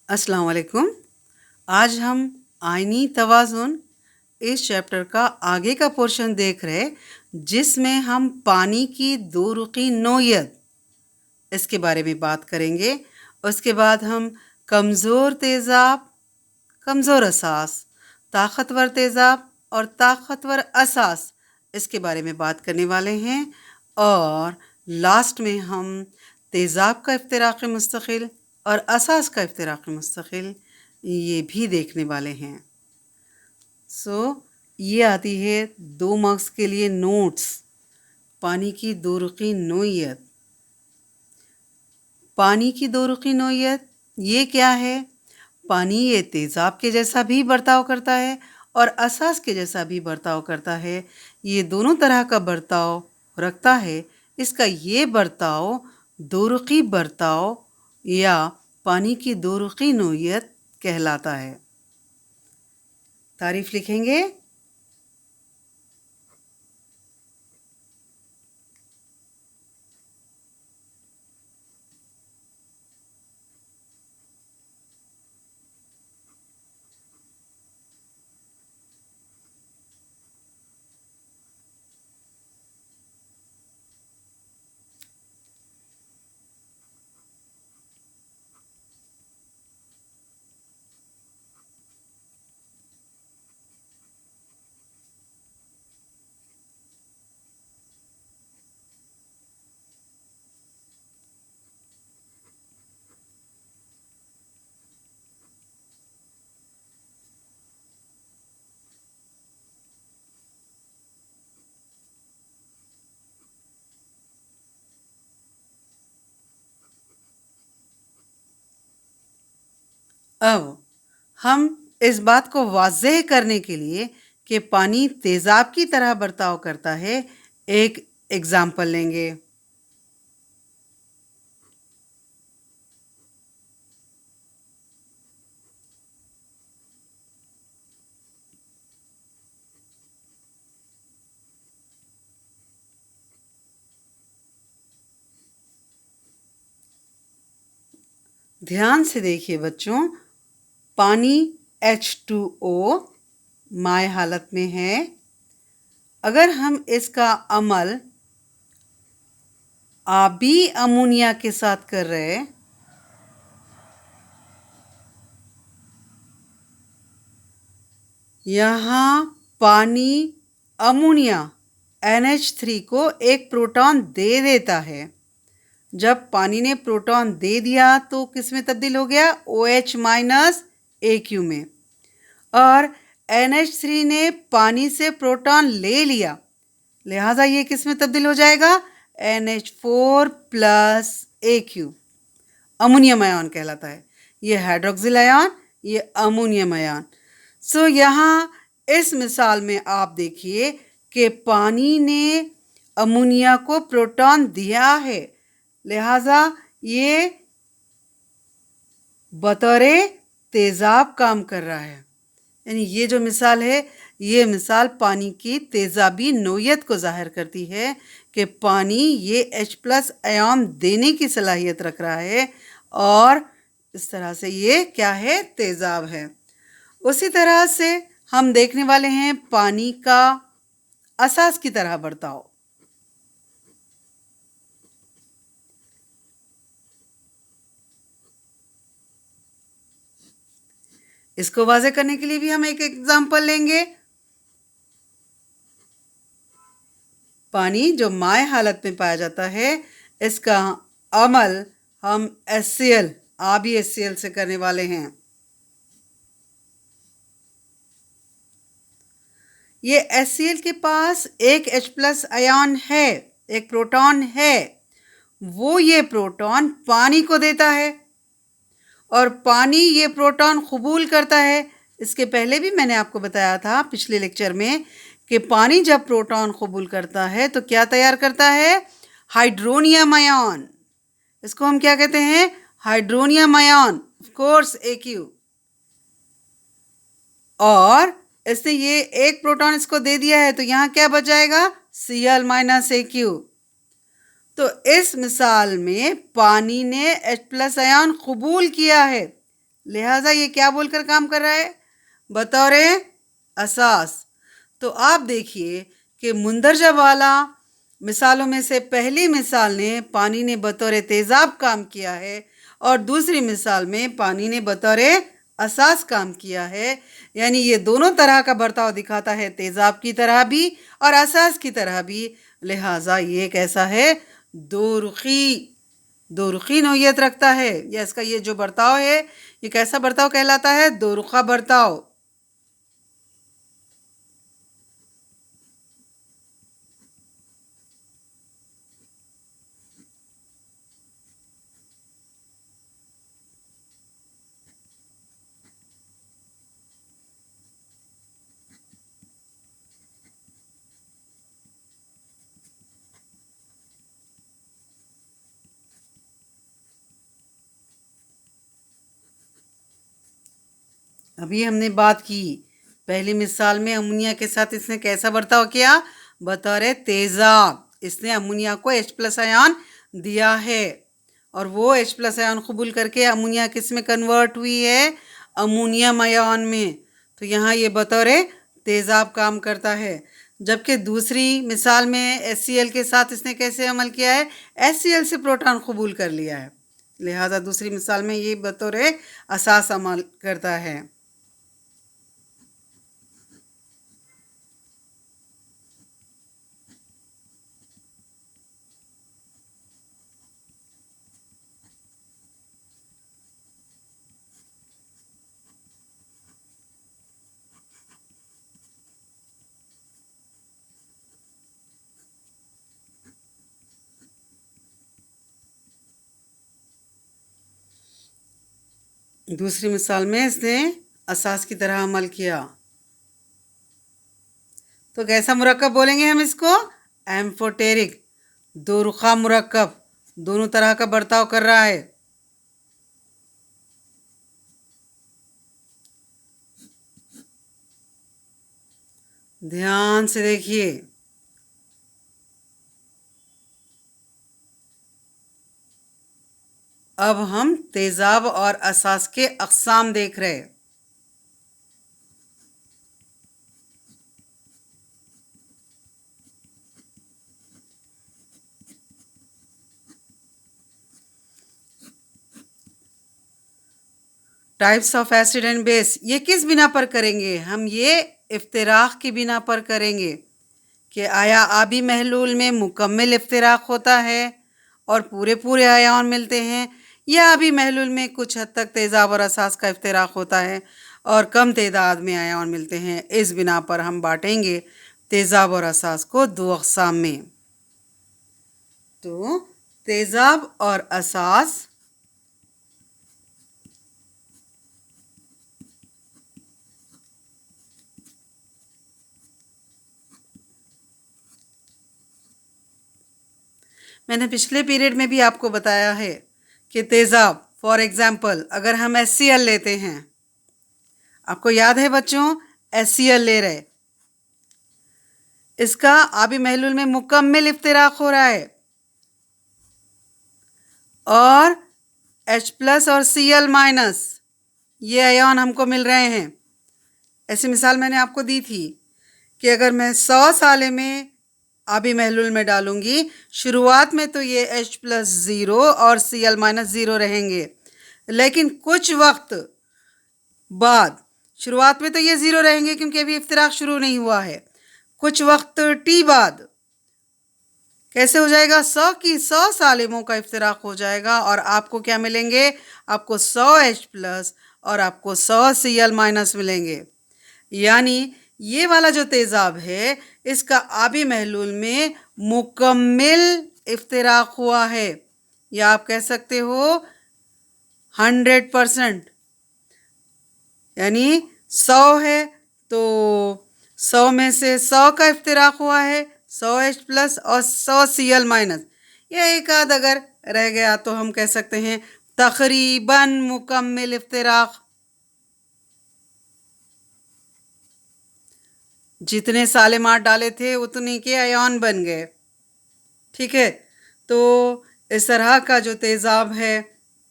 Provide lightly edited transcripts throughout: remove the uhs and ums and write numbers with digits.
अस्सलाम वालेकुम। आज हम आइनी तवाज़ुन इस चैप्टर का आगे का पोर्शन देख रहे, जिसमें हम पानी की दो रुखी नोयत इसके बारे में बात करेंगे। उसके बाद हम कमज़ोर तेज़ाब, कमज़ोर असास, ताकतवर तेज़ाब और ताकतवर असास इसके बारे में बात करने वाले हैं। और लास्ट में हम तेज़ाब का इफ्तिराक़ मुस्तकिल और असास का इफ्तिराक़ मुस्तकिल ये भी देखने वाले हैं। ये आती है 2 मार्क्स के लिए नोट्स। पानी की दो रुखी नोयत। पानी की दो रुखी नोयत ये क्या है? पानी ये तेज़ाब के जैसा भी बर्ताव करता है और असास के जैसा भी बर्ताव करता है। ये दोनों तरह का बर्ताव रखता है। इसका ये बर्ताव दोरुखी बर्ताव या पानी की दोरुखी नोयत कहलाता है। तारीफ लिखेंगे। अब हम इस बात को वाज़ेह करने के लिए कि पानी तेज़ाब की तरह बर्ताव करता है, एक एग्ज़ाम्पल लेंगे। ध्यान से देखिए बच्चों, पानी H2O माय हालत में है। अगर हम इसका अमल आबी अमोनिया के साथ कर रहे, यहाँ पानी अमोनिया NH3 को एक प्रोटॉन दे देता है। जब पानी ने प्रोटॉन दे दिया तो किस में तब्दील हो गया? OH माइनस AQ में। और NH3 ने पानी से प्रोटॉन ले लिया, लिहाजा ये किस में तब्दील हो जाएगा? NH4 plus AQ, ammonium ion कहलाता है। ये हाइड्रोक्सिल आयन, ये अमोनियम आयन। यहाँ इस मिसाल में आप देखिए कि पानी ने अमोनिया को प्रोटॉन दिया है, लिहाजा ये बतौरे तेज़ाब काम कर रहा है। यानी ये जो मिसाल है, ये मिसाल पानी की तेज़ाबी नोयत को ज़ाहिर करती है कि पानी ये H+ आयन देने की सलाहियत रख रहा है और इस तरह से ये क्या है? तेज़ाब है। उसी तरह से हम देखने वाले हैं पानी का असास की तरह बर्ताव। इसको वाज़ेह करने के लिए भी हम एक एग्जाम्पल लेंगे। पानी जो माय हालत में पाया जाता है, इसका अमल हम HCl, आबी HCl से करने वाले हैं। ये HCl के पास एक H+ आयन है, एक प्रोटॉन है। वो ये प्रोटॉन पानी को देता है और पानी ये प्रोटॉन कबूल करता है। इसके पहले भी मैंने आपको बताया था पिछले लेक्चर में कि पानी जब प्रोटॉन कबूल करता है तो क्या तैयार करता है? Hydronium ion. इसको हम क्या कहते हैं? Hydronium ion, of course AQ। और इसने ये एक प्रोटॉन इसको दे दिया है तो यहाँ क्या बच जाएगा? Cl minus AQ। तो इस मिसाल में पानी ने H+ आयन कबूल किया है, लिहाजा ये क्या बोलकर काम कर रहा है? बतौर असास। तो आप देखिए कि मुंदरजा वाला मिसालों में से पहली मिसाल ने पानी ने बतौर तेज़ाब काम किया है और दूसरी मिसाल में पानी ने बतौर असास काम किया है। यानी ये दोनों तरह का बर्ताव दिखाता है, तेज़ाब की तरह भी और असास की तरह भी। लिहाजा ये कैसा है? दो रुखी, दो रुखी नोयत रखता है, या इसका ये जो बर्ताव है ये कैसा बर्ताव कहलाता है? दो रुखा बर्ताव। अभी हमने बात की पहली मिसाल में अमोनिया के साथ इसने कैसा बर्ताव किया? बतौर तेज़ाब। इसने अमोनिया को H+ आयन दिया है और वो H+ आयन कबूल करके अमोनिया किस में कन्वर्ट हुई है? अमोनियम आयन में। तो यहाँ ये बतौर तेज़ाब काम करता है। जबकि दूसरी मिसाल में HCl के साथ इसने कैसे अमल किया है? HCl से प्रोटॉन कबूल कर लिया है। लिहाजा दूसरी मिसाल में ये बतौर असास अमल करता है। दूसरी मिसाल में इसने असास की तरह अमल किया। तो कैसा मुरक्कब बोलेंगे हम इसको? एम्फोटेरिक, दो रुखा मुरक्कब, दोनों तरह का बर्ताव कर रहा है। ध्यान से देखिए। अब हम तेज़ाब और असास के अक़साम देख रहे हैं। Types of acid and base, ये किस बिना पर करेंगे हम? ये इफ्तिराक की बिना पर करेंगे कि आया आबी महलूल में मुकम्मल इफ्तिराक होता है और पूरे पूरे आयान मिलते हैं, या आबी महलूल में कुछ हद तक तेज़ाब और असास का इफ्तिराक होता है और कम तादाद में आयान मिलते हैं। इस बिना पर हम बांटेंगे तेज़ाब और असास को दो अक़साम में। तो तेज़ाब और असास मैंने पिछले पीरियड में भी आपको बताया है कि तेज़ाब, फॉर एग्ज़ाम्पल अगर हम HCl लेते हैं, आपको याद है बच्चों, HCl ले रहे, इसका आबी महलूल में मुकम्मल इफ्तिराक हो रहा है और H+ और Cl- ये आयन हमको मिल रहे हैं। ऐसी मिसाल मैंने आपको दी थी कि अगर मैं 100 साले में आबी महलूल में डालूंगी, शुरुआत में तो ये H+ 0 और Cl- 0 रहेंगे, लेकिन कुछ वक्त बाद, शुरुआत में तो ये 0 रहेंगे क्योंकि अभी इफ्तिराक शुरू नहीं हुआ है, कुछ वक्त T बाद कैसे हो जाएगा? 100 सालिमों का इफ्तिराक हो जाएगा और आपको क्या मिलेंगे? आपको 100 H+ और आपको 100 Cl- मिलेंगे। यानी ये वाला जो तेज़ाब है इसका आबी महलूल में मुकम्मल इफ्तिराक हुआ है, या आप कह सकते हो 100%। यानी 100 है तो 100 में से 100 का इफ्तिराक हुआ है, 100 H+ और 100 Cl-, या एक आध अगर रह गया तो हम कह सकते हैं तकरीबन मुकम्मल इफ्तिराक। जितने सालिमात डाले थे उतने के आयन बन गए। ठीक है, तो इस तरह का जो तेज़ाब है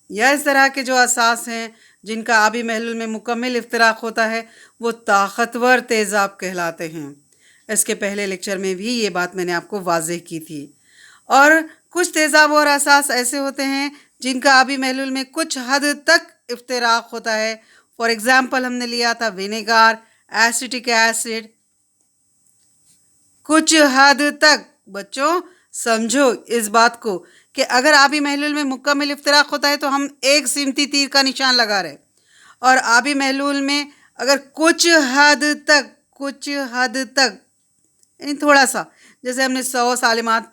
या इस तरह के जो असास हैं जिनका आबी महलूल में मुकम्मल इफ्तराक होता है वो ताकतवर तेज़ाब कहलाते हैं। इसके पहले लेक्चर में भी ये बात मैंने आपको वाज़ेह की थी। और कुछ तेज़ाब और असास ऐसे होते हैं जिनका आबी महलूल में कुछ हद तक इफ्तराक होता है। फॉर एग्ज़ाम्पल हमने लिया था विनेगार, एसिटिक एसिड। कुछ हद तक बच्चों समझो इस बात को कि अगर आबी महलूल में मुकम्मल इफ्तराक होता है तो हम एक सिमती तीर का निशान लगा रहे, और आबी महलूल में अगर कुछ हद तक यानी थोड़ा सा, जैसे हमने 100 सालिमात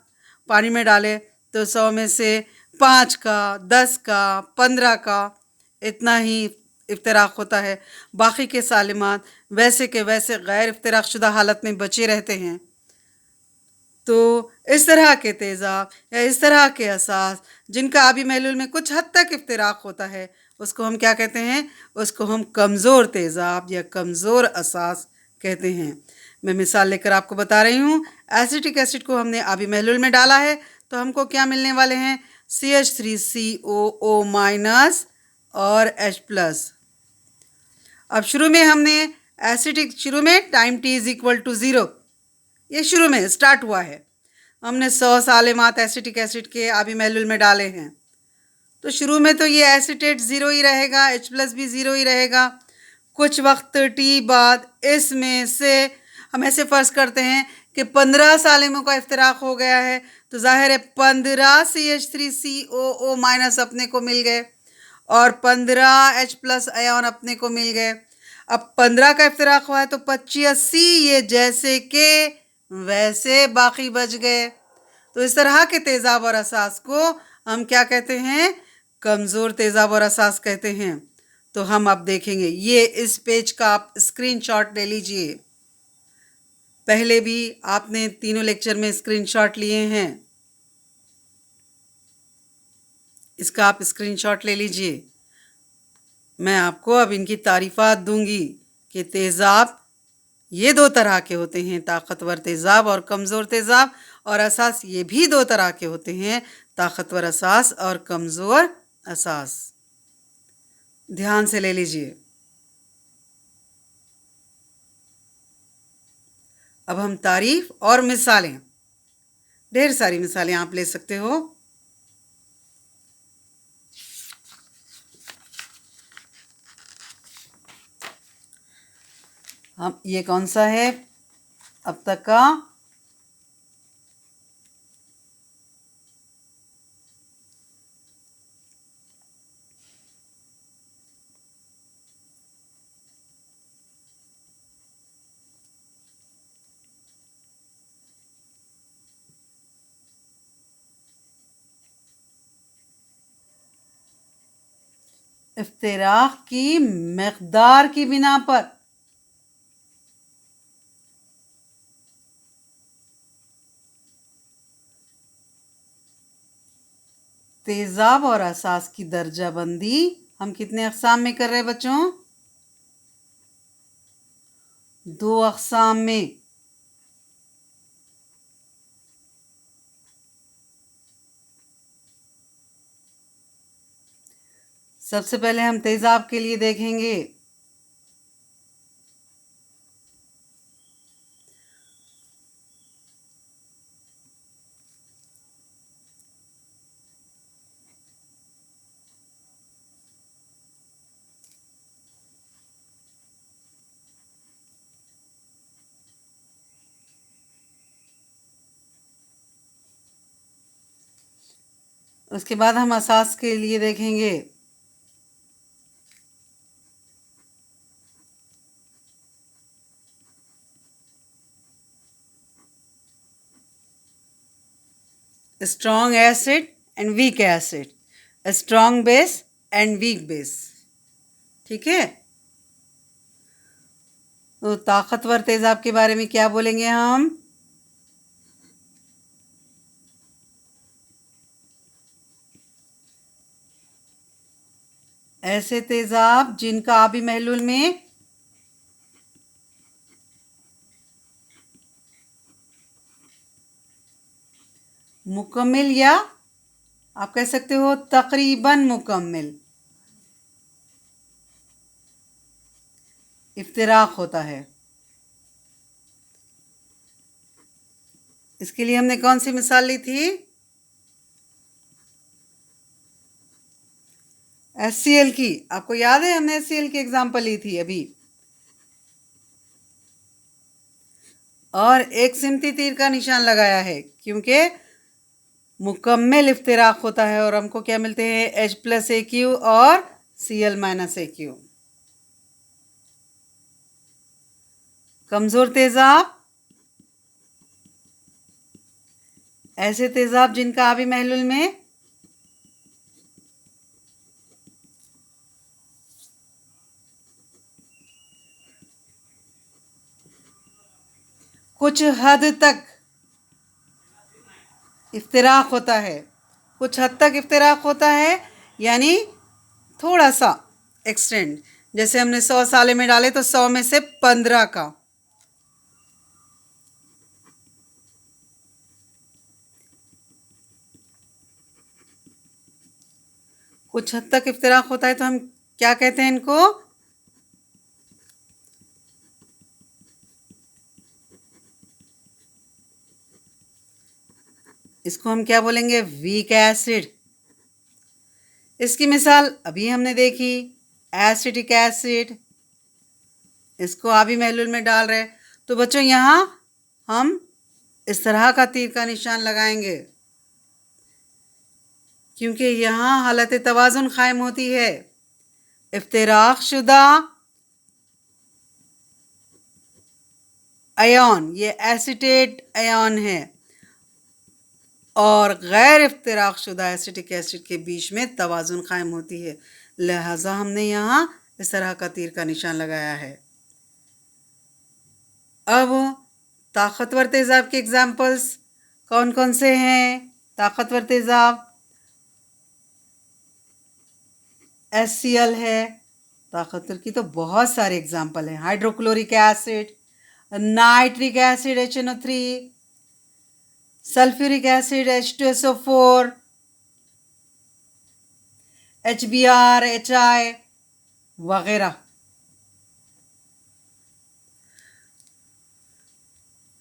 पानी में डाले तो 100 में से 5 का, 10 का, 15 का इतना ही इफ्तराक होता है। बाकी के सालिमात वैसे के वैसे गैर इफ्तराक शुदा हालत में बचे रहते हैं। तो इस तरह के तेज़ाब या इस तरह के असास जिनका आबी महलूल में कुछ हद तक इफ्तराक होता है उसको हम क्या कहते हैं? उसको हम कमज़ोर तेज़ाब या कमज़ोर असास कहते हैं। मैं मिसाल लेकर आपको बता रही हूँ। एसिटिक एसिड को हमने आबी महलूल में डाला है तो हमको क्या मिलने वाले हैं? CH3COO माइनस और H+। अब शुरू में हमने एसिटिक, शुरू में टाइम t = 0, ये शुरू में स्टार्ट हुआ है। हमने 100 सालिमात एसिटिक एसिड के आबी महलूल में डाले हैं तो शुरू में तो ये एसिटेट 0 ही रहेगा, H+ भी 0 ही रहेगा। कुछ वक्त t बाद इसमें से हम ऐसे फ़र्ज़ करते हैं कि 15 सालिमों का इफ्तराक हो गया है तो ज़ाहिर है 15 CH3COO माइनस अपने को मिल गए और 15 H+ आयन अपने को मिल गए। अब 15 का इफ्तराक हुआ है तो 85 ये जैसे के वैसे बाकी बच गए। तो इस तरह के तेज़ाब और असास को हम क्या कहते हैं? कमज़ोर तेज़ाब और असास कहते हैं। तो हम अब देखेंगे, ये इस पेज का आप स्क्रीनशॉट ले लीजिए। पहले भी आपने तीनों लेक्चर में स्क्रीनशॉट लिए हैं, इसका आप स्क्रीनशॉट ले लीजिए। मैं आपको अब इनकी तारीफ़ात दूंगी कि तेज़ाब ये 2 तरह के होते हैं, ताकतवर तेज़ाब और कमज़ोर तेज़ाब, और असास ये भी 2 तरह के होते हैं, ताकतवर असास और कमज़ोर असास। ध्यान से ले लीजिए। अब हम तारीफ़ और मिसालें, ढेर सारी मिसालें आप ले सकते हो। हम ये कौन सा है अब तक का? इफ्तिराक की मकदार की बिना पर तेज़ाब और असास की दर्जाबंदी हम कितने अक़साम में कर रहे हैं बच्चों? 2 अक़साम में। सबसे पहले हम तेज़ाब के लिए देखेंगे। उसके बाद हम असास के लिए देखेंगे। Strong acid and weak acid, strong base and weak base. ठीक है, तो ताकतवर तेज़ाब के बारे में क्या बोलेंगे हम? ऐसे तेज़ाब जिनका आबी महलूल में मुकम्मल या आप कह सकते हो तकरीबन मुकम्मल इफ्तिराक होता है। इसके लिए हमने कौन सी मिसाल ली थी? HCl की। आपको याद है हमने HCl की एग्जाम्पल ली थी अभी। और एक सिमती तीर का निशान लगाया है क्योंकि मुकम्मल इफ्तिराक होता है और हमको क्या मिलते हैं? H+AQ और Cl-AQ। कमजोर तेजाब, ऐसे तेजाब जिनका आबी महलूल में कुछ हद तक इफ्तिराक होता है। कुछ हद तक इफ्तिराक होता है यानी थोड़ा सा एक्सटेंड। जैसे हमने 100 साले में डाले तो 100 में से 15 का। कुछ हद तक इफ्तिराक होता है तो हम क्या कहते हैं इनको? इसको हम क्या बोलेंगे? Weak acid. इसकी मिसाल अभी हमने देखी, एसिटिक एसिड। इसको आबी महलूल में डाल रहे। तो बच्चों यहाँ हम इस तरह का तीर का निशान लगाएंगे क्योंकि यहाँ हालत तवाज़ुन कायम होती है। इफ्तिराक शुदा आयन, ये एसिटेट आयन है, और गैर इफ्तिराक शुदा एसिटिक एसिड के बीच में तवाज़ुन कायम होती है। लिहाजा हमने यहाँ इस तरह का तीर का निशान लगाया है। अब ताकतवर तेज़ाब के एग्जाम्पल्स कौन कौन से हैं? ताकतवर तेज़ाब HCl है। ताकतवर की तो बहुत सारे एग्जाम्पल हैं। Hydrochloric acid, nitric acid HNO3, sulphuric acid H2SO4, HBr, HI वगैरह।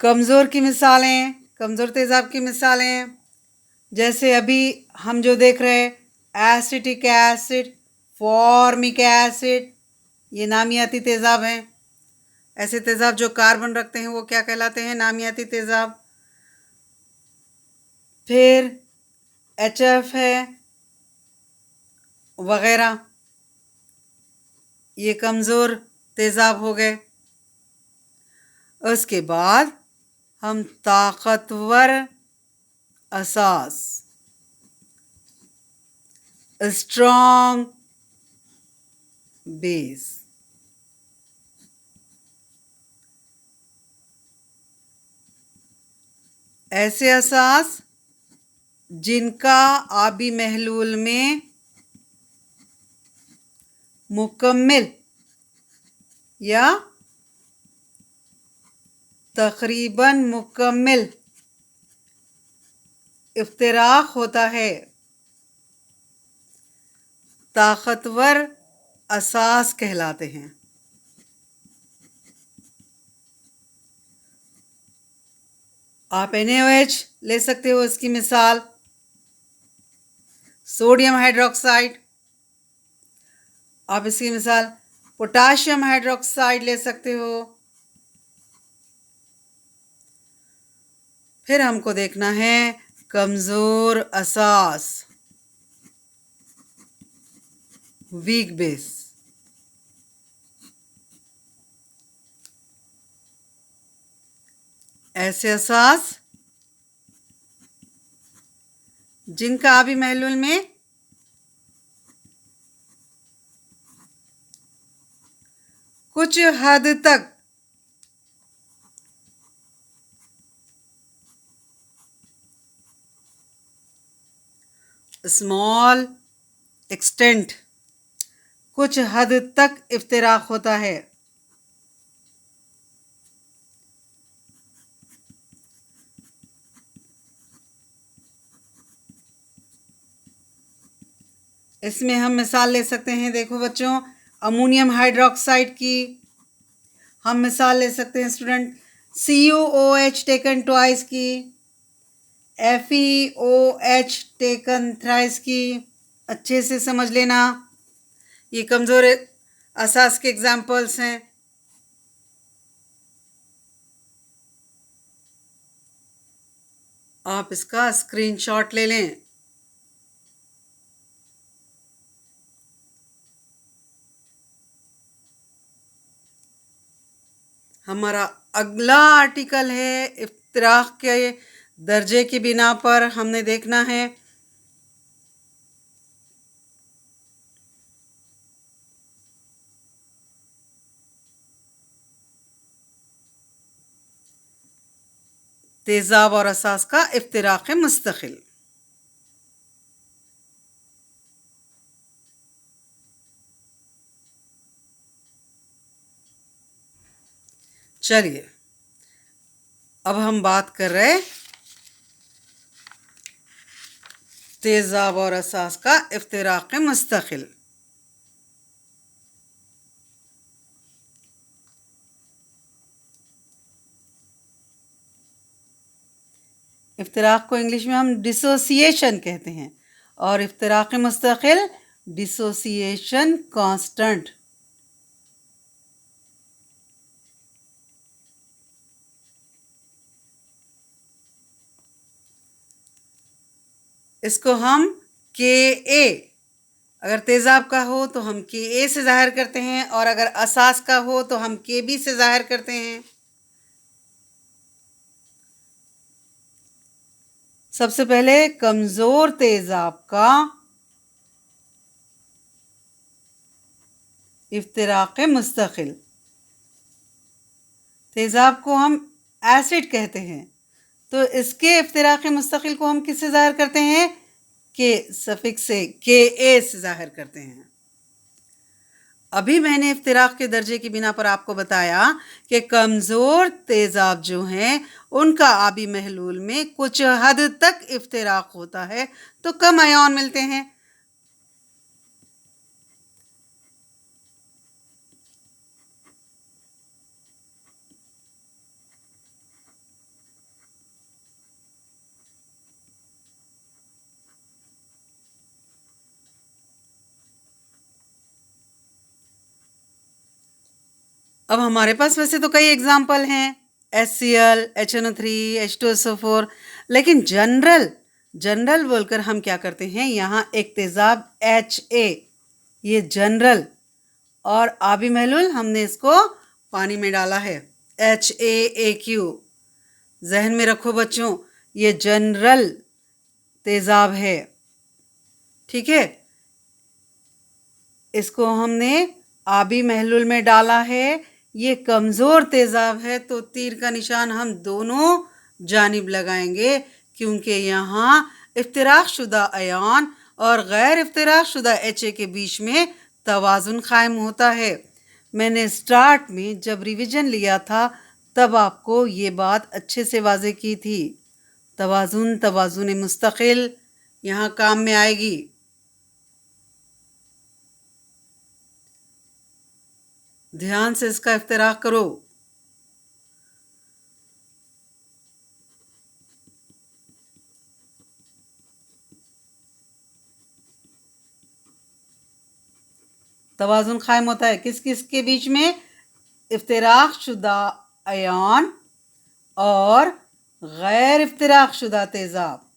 कमज़ोर की मिसालें, कमज़ोर तेज़ाब की मिसालें जैसे अभी हम जो देख रहे हैं एसिटिक एसिड, फॉर्मिक एसिड, ये नामियाती तेज़ाब हैं। ऐसे तेज़ाब जो कार्बन रखते हैं वो क्या कहलाते हैं? नामियाती तेज़ाब। फिर HF है वगैरह, ये कमज़ोर तेज़ाब हो गए। उसके बाद हम ताकतवर असास, स्ट्रॉन्ग बेस, ऐसे असास जिनका आबी महलूल में मुकम्मल या तकरीबन मुकम्मल इफ्तिराक होता है, ताकतवर असास कहलाते हैं। आप NaOH ले सकते हो, इसकी मिसाल सोडियम हाइड्रोक्साइड। आप इसकी मिसाल पोटाशियम हाइड्रोक्साइड ले सकते हो। फिर हमको देखना है कमज़ोर असास, वीक बेस। ऐसे असास जिनका आबी महलूल में कुछ हद तक स्मॉल एक्सटेंट, कुछ हद तक इफ्तिराक होता है। इसमें हम मिसाल ले सकते हैं, देखो बच्चों, अमोनियम हाइड्रोक्साइड की, हम मिसाल ले सकते हैं स्टूडेंट, CuOH टेकन ट्वाइस की, FeOH टेकन थ्राइस की। अच्छे से समझ लेना, ये कमज़ोर असास के एग्जाम्पल्स हैं। आप इसका स्क्रीनशॉट ले लें। हमारा अगला आर्टिकल है इफ्तिराक के दर्जे की बिना पर हमने देखना है। तेज़ाब और असास का इफ्तिराक मुस्तकिल। चलिए अब हम बात कर रहे तेज़ाब और असास का इफ्तिराक मुस्तकिल। इफ्तिराक को इंग्लिश में हम डिसोसिएशन कहते हैं और इफ्तिराक मुस्तकिल डिसोसिएशन कांस्टेंट। इसको हम KA, अगर तेज़ाब का हो तो हम KA से ज़ाहिर करते हैं और अगर असास का हो तो हम KB से ज़ाहिर करते हैं। सबसे पहले कमज़ोर तेज़ाब का इफ्तिराक मुस्तकिल। तेज़ाब को हम एसिड कहते हैं, तो इसके इफ्तिराक मुस्तकिल को हम किससे ज़ाहिर करते हैं? के सफिक्स से, KA से ज़ाहिर करते हैं। अभी मैंने इफ्तिराक के दर्जे की बिना पर आपको बताया कि कमज़ोर तेज़ाब जो हैं उनका आबी महलूल में कुछ हद तक इफ्तिराक होता है, तो कम आयन मिलते हैं। अब हमारे पास वैसे तो कई एग्जाम्पल हैं, HCl, HNO3, H2SO4, लेकिन जनरल बोलकर हम क्या करते हैं, यहाँ एक तेज़ाब HA, ये जनरल, और आबी महलूल हमने इसको पानी में डाला है, HAAQ। जहन में रखो बच्चों, ये जनरल तेज़ाब है, ठीक है। इसको हमने आबी महलूल में डाला है, ये कमज़ोर तेज़ाब है, तो तीर का निशान हम दोनों जानिब लगाएंगे, क्योंकि यहाँ इफ्तिराक शुदा अयान और गैर इफ्तिराक शुदा HA के बीच में तवाज़ुन कायम होता है। मैंने स्टार्ट में जब रिवीजन लिया था तब आपको ये बात अच्छे से वाज़े की थी। तवाज़ुन मुस्तकिल यहाँ काम में आएगी। ध्यान से इसका इफ्तिराक करो। तवाज़ुन कायम होता है किस किस के बीच में? इफ्तिराक शुदा अयान और गैर इफ्तिराक शुदा तेज़ाब।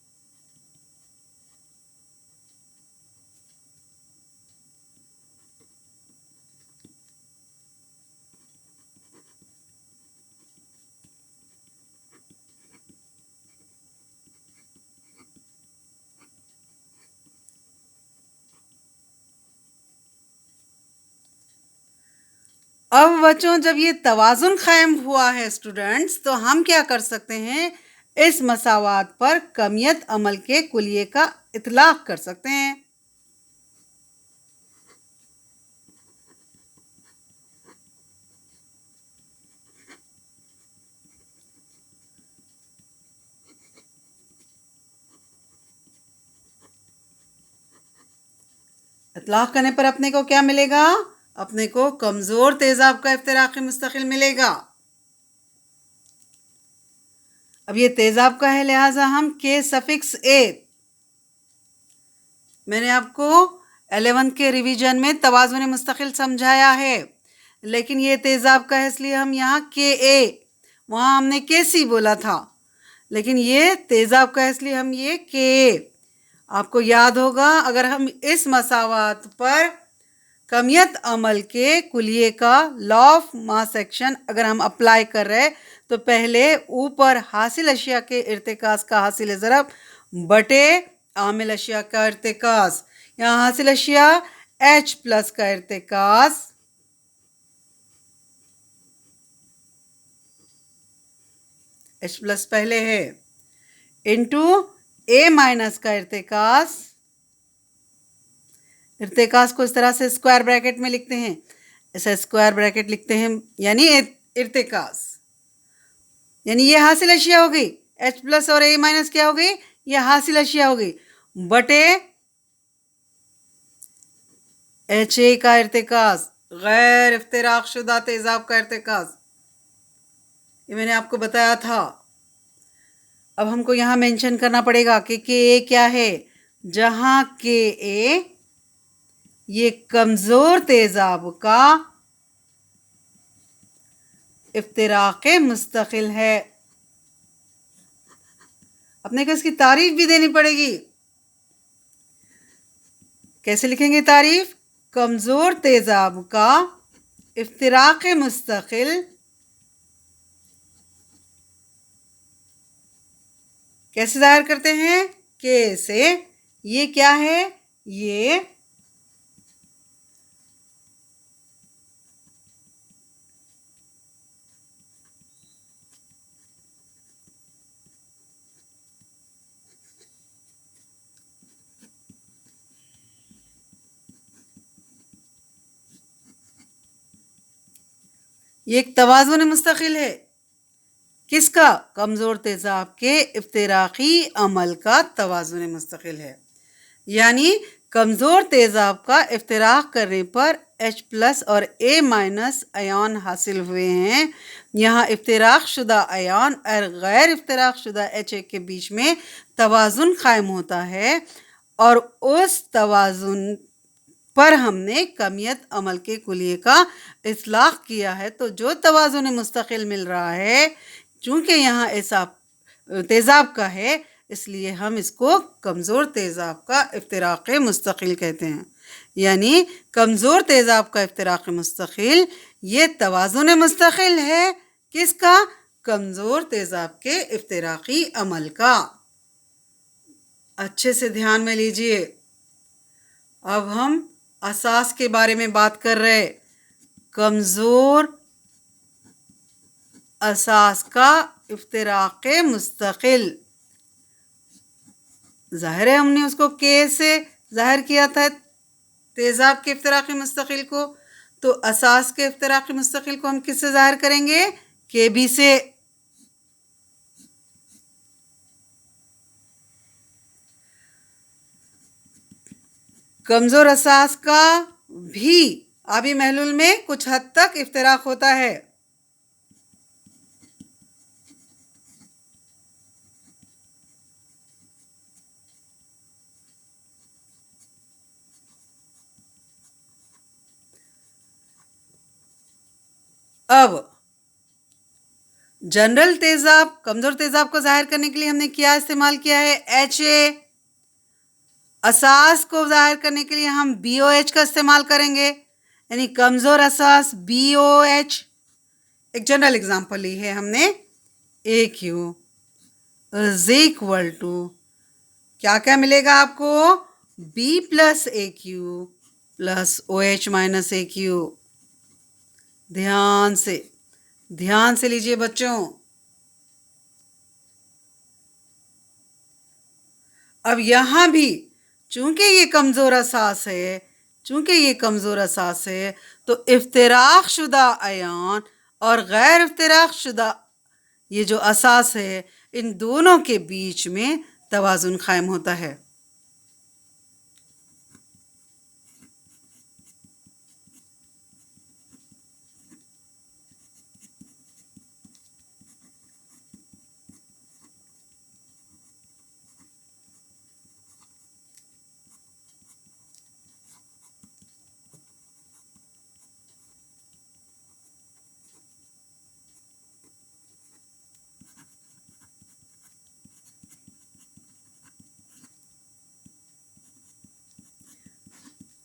अब बच्चों, जब ये तवाज़ुन कायम हुआ है स्टूडेंट्स, तो हम क्या कर सकते हैं, इस मसावात पर कमियत अमल के कुलिये का इतलाक कर सकते हैं। इतलाक करने पर अपने को क्या मिलेगा? अपने को कमज़ोर तेज़ाब का इफ्तिराक़ी मुस्तक़िल मिलेगा। अब ये तेज़ाब का है, लिहाजा हम के सफिक्स ए, मैंने आपको 11th के रिवीजन में तवाज़ुन मुस्तक़िल समझाया है, लेकिन ये तेज़ाब का है इसलिए हम यहाँ के ए, वहाँ हमने के सी बोला था, लेकिन ये तेज़ाब का है इसलिए हम ये के ए। आपको याद होगा, अगर हम इस मसावात पर कमियत अमल के कुलिये का लॉ ऑफ मास एक्शन अगर हम अप्लाई कर रहे तो पहले ऊपर हासिल अशिया के इर्तिकास का हासिल ज़रब बटे आमिल अशिया का इर्तिकास, यहाँ हासिल अशिया H प्लस का इर्तिकास H प्लस पहले है इंटू A माइनस का इर्तिकास को इस तरह से स्क्वायर ब्रैकेट में लिखते हैं, ऐसा स्क्वायर ब्रैकेट लिखते हैं यानी इर्तिकास, यानी ये हासिल अशिया हो गई। H प्लस और A माइनस क्या हो गई, ये हासिल अशिया हो गई बटे HA का इर्तिकास, गैर इफ्तिराक शुदा तेज़ाब का इर्तिकास, ये मैंने आपको बताया था। अब हमको यहाँ मेंशन करना पड़ेगा कि A क्या है, जहाँ A ये कमज़ोर तेज़ाब का इफ्तिराक़े मुस्तक़िल है। अपने को इसकी तारीफ भी देनी पड़ेगी। कैसे लिखेंगे तारीफ, कमज़ोर तेज़ाब का इफ्तिराक़े मुस्तक़िल कैसे ज़ाहिर करते हैं, के से। ये क्या है, ये एक तवाज़ुन मुस्तक़िल है, किसका, कमज़ोर तेज़ाब के इफ्तिराक़ी अमल का तवाज़ुन मुस्तक़िल है। यानी कमज़ोर तेज़ाब का इफ्तिराक़ करने पर H प्लस और A माइनस आयन हासिल हुए हैं। यहाँ इफ्तिराक़ शुदा आयन और गैर इफ्तिराक़ शुदा HA के बीच में तवाज़ुन कायम होता है और उस तवाज़ुन पर हमने कमियत अमल के कुलिये का इतलाक़ किया है। तो जो तवाज़ुन मुस्तक़िल मिल रहा है, चूँकि यहाँ ऐसा तेज़ाब का है, इसलिए हम इसको कमज़ोर तेज़ाब का इफ्तिराक़े मुस्तक़िल कहते हैं। यानी कमज़ोर तेज़ाब का इफ्तिराक़े मुस्तक़िल ये तवाज़ुन मुस्तक़िल है, किसका, कमज़ोर तेज़ाब के इफ्तिराक़ी अमल का। अच्छे से ध्यान में लीजिए। अब हम असास के बारे में बात कर रहे, कमज़ोर असास का इफ्तिराक़े मुस्तक़िल, ज़ाहिर है हमने उसको के से ज़ाहिर किया था तेज़ाब के इफ्तिराक़ी मुस्तक़िल को, तो असास के इफ्तिराक़ी मुस्तक़िल को हम किससे ज़ाहिर करेंगे, के बी से। कमज़ोर असास का भी आबी महलूल में कुछ हद तक इफ्तिराक़ होता है। अब जनरल तेज़ाब, कमज़ोर तेज़ाब को ज़ाहिर करने के लिए हमने क्या इस्तेमाल किया है, HA। असास को ज़ाहिर करने के लिए हम BOH का इस्तेमाल करेंगे, यानी कमज़ोर असास BOH। एक जनरल एग्जांपल ली है हमने, AQ इज इक्वल टू, क्या क्या मिलेगा आपको, B plus AQ plus OH minus AQ। ध्यान से लीजिए बच्चों। अब यहाँ भी चूंकि ये कमज़ोर असास है, तो इफ्तिराक़ शुदा अयान और गैर इफ्तिराक़ शुदा ये जो असास है, इन दोनों के बीच में तवाज़ुन कायम होता है।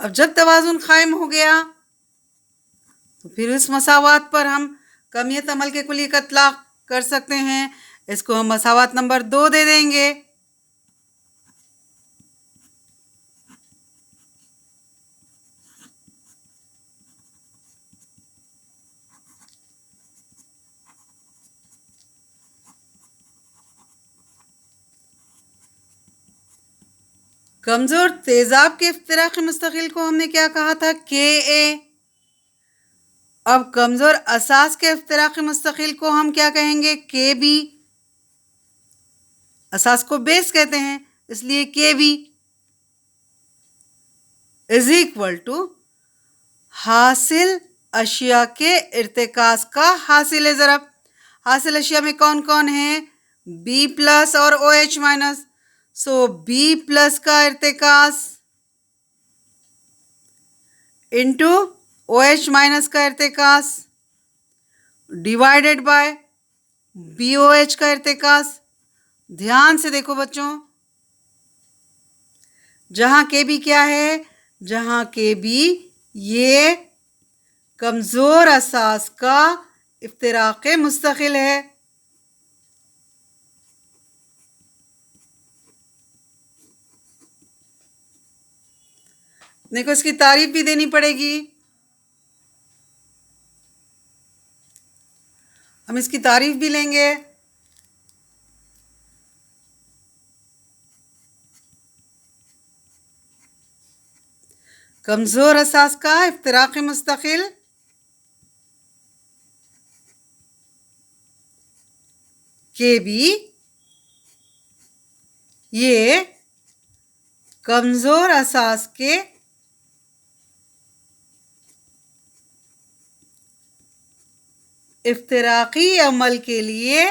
अब जब तवाज़ुन कायम हो गया तो फिर इस मसावात पर हम कमियत अमल के कुली का इतलाक कर सकते हैं। इसको हम मसावात नंबर 2 दे देंगे। कमज़ोर तेज़ाब के इफ्तिराक़ मुस्तकिल को हमने क्या कहा था? Ka। अब कमज़ोर असास के इफ्तिराक़ मुस्तकिल को हम क्या कहेंगे? Kb। असास को बेस कहते हैं, इसलिए Kb इज इक्वल टू हासिल अशिया के इर्तिकास का हासिल ज़रब। हासिल अशिया में कौन कौन है? B प्लस और OH माइनस। सो B प्लस का इर्तिकास इंटू OH माइनस का इर्तिकास डिवाइडेड बाय BOH का इर्तिकास। ध्यान से देखो बच्चों, जहां Kb क्या है? जहां Kb ये कमज़ोर असास का इफ्तिराक़ मुस्तकिल है। देखो, इसकी तारीफ भी देनी पड़ेगी। हम इसकी तारीफ भी लेंगे। कमज़ोर असास का इफ्तिराक़ मुस्तकिल Kb ये कमज़ोर असास के इफ्तिराक़ी अमल के लिए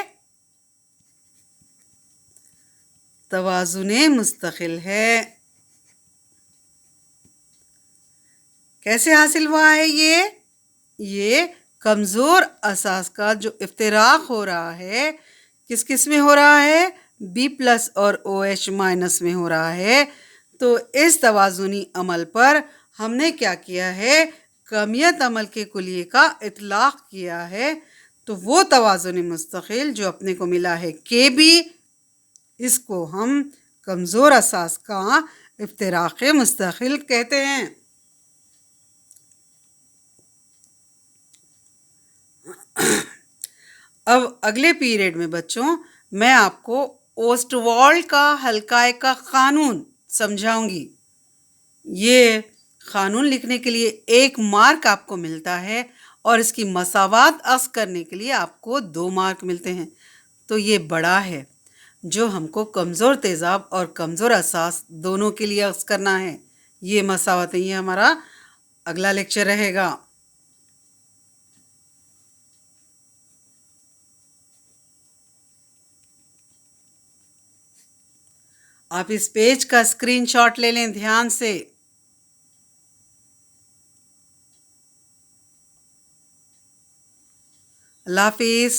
तवाज़ुने मुस्तकिल है। कैसे हासिल हुआ है ये कमज़ोर असास का जो इफ्तिराक़ हो रहा है, किस किस में हो रहा है? B प्लस और OH माइनस में हो रहा है। तो इस तवाज़ुनी अमल पर हमने क्या किया है? कमियत अमल के कुलिये का इतलाक़ किया है। तो वो तवाज़ुनी मुस्तकिल जो अपने को मिला है Kb, इसको हम कमज़ोर असास का इफ्तिराक़ मुस्तकिल कहते हैं। अब अगले पीरियड में बच्चों मैं आपको ओस्टवाल्ड का हल्काए का कानून समझाऊंगी। ये कानून लिखने के लिए 1 मार्क आपको मिलता है और इसकी मसावात अक्स करने के लिए आपको 2 मार्क मिलते हैं। तो ये बड़ा है जो हमको कमज़ोर तेज़ाब और कमज़ोर असास दोनों के लिए अक्स करना है। ये मसावत है, ये हमारा अगला लेक्चर रहेगा। आप इस पेज का स्क्रीनशॉट ले लें ध्यान से। अल्लाह हाफिज़।